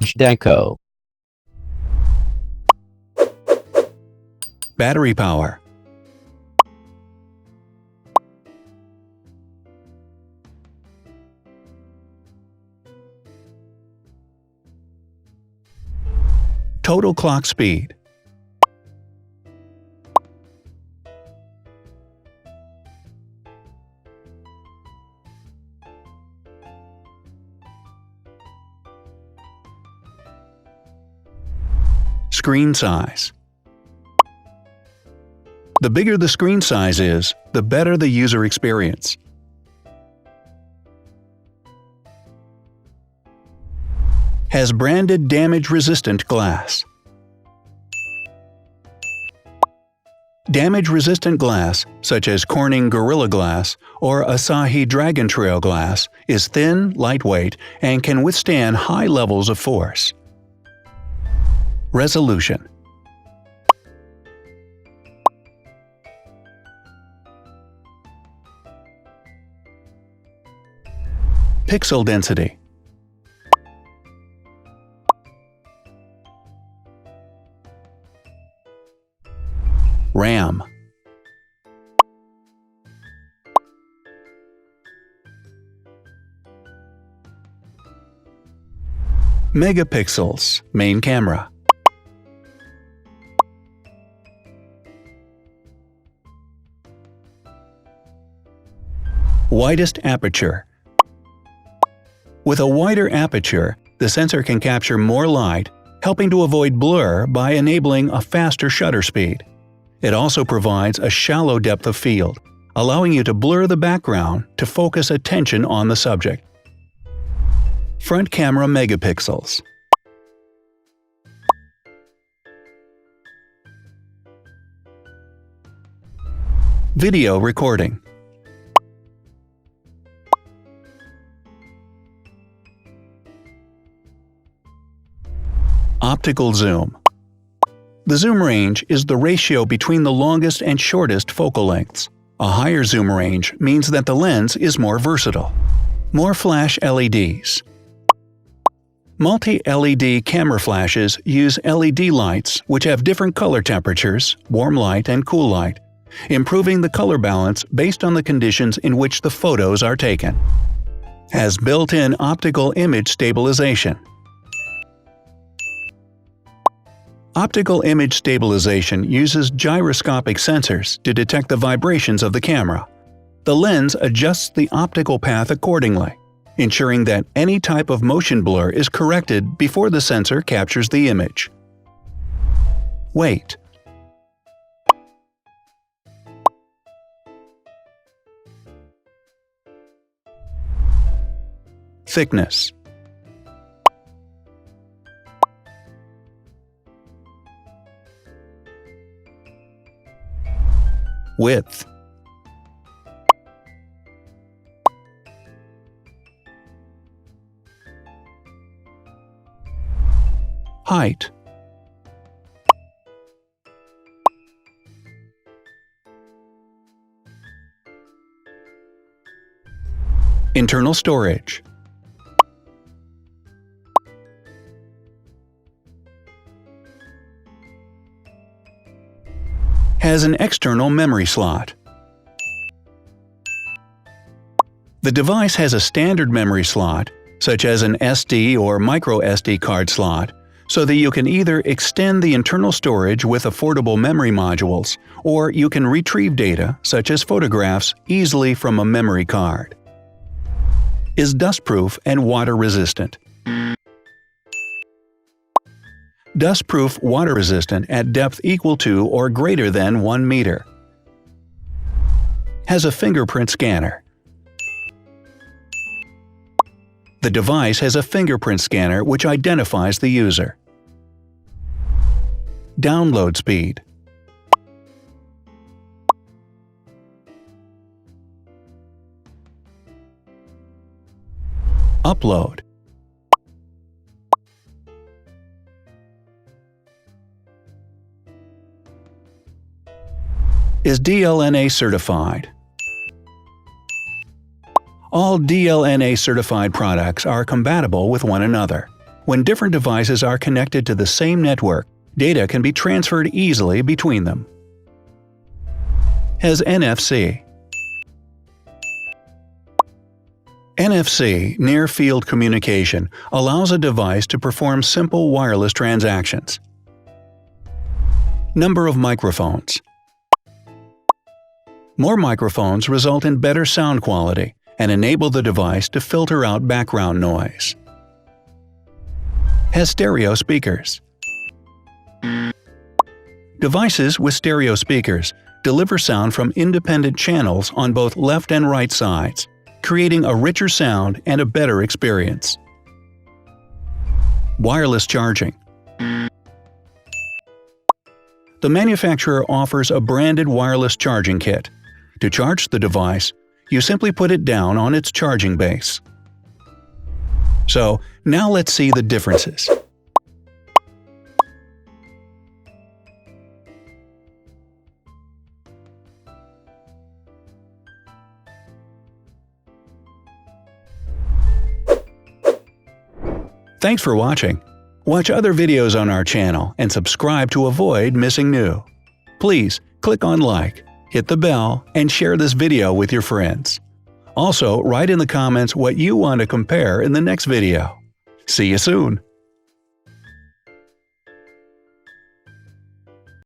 Zhdanko. Battery power. Total clock speed. Screen size. The bigger the screen size is, the better the user experience. Has branded damage-resistant glass. Damage-resistant glass, such as Corning Gorilla Glass or Asahi Dragon Trail glass, is thin, lightweight, and can withstand high levels of force. Resolution. Pixel density. RAM. Megapixels, main camera. Widest aperture. With a wider aperture, the sensor can capture more light, helping to avoid blur by enabling a faster shutter speed. It also provides a shallow depth of field, allowing you to blur the background to focus attention on the subject. Front camera megapixels. Video recording. Optical zoom. The zoom range is the ratio between the longest and shortest focal lengths. A higher zoom range means that the lens is more versatile. More flash LEDs. Multi-LED camera flashes use LED lights which have different color temperatures, warm light and cool light, improving the color balance based on the conditions in which the photos are taken. Has built-in optical image stabilization. Optical image stabilization uses gyroscopic sensors to detect the vibrations of the camera. The lens adjusts the optical path accordingly, ensuring that any type of motion blur is corrected before the sensor captures the image. Weight. Thickness. Width. Height. Internal storage. Has an external memory slot. The device has a standard memory slot, such as an SD or micro SD card slot, so that you can either extend the internal storage with affordable memory modules, or you can retrieve data, such as photographs, easily from a memory card. Is dustproof and water-resistant. Dustproof water-resistant at depth equal to or greater than 1 meter. Has a fingerprint scanner. The device has a fingerprint scanner which identifies the user. Download speed. Upload. Is DLNA certified. All DLNA certified products are compatible with one another. When different devices are connected to the same network, data can be transferred easily between them. Has NFC. NFC, near-field communication, allows a device to perform simple wireless transactions. Number of microphones. More microphones result in better sound quality and enable the device to filter out background noise. Has stereo speakers. Devices with stereo speakers deliver sound from independent channels on both left and right sides, creating a richer sound and a better experience. Wireless charging. The manufacturer offers a branded wireless charging kit. To charge the device, you simply put it down on its charging base. So, now let's see the differences. Thanks for watching. Watch other videos on our channel and subscribe to avoid missing new. Please click on like, hit the bell, and share this video with your friends. Also, write in the comments what you want to compare in the next video. See you soon!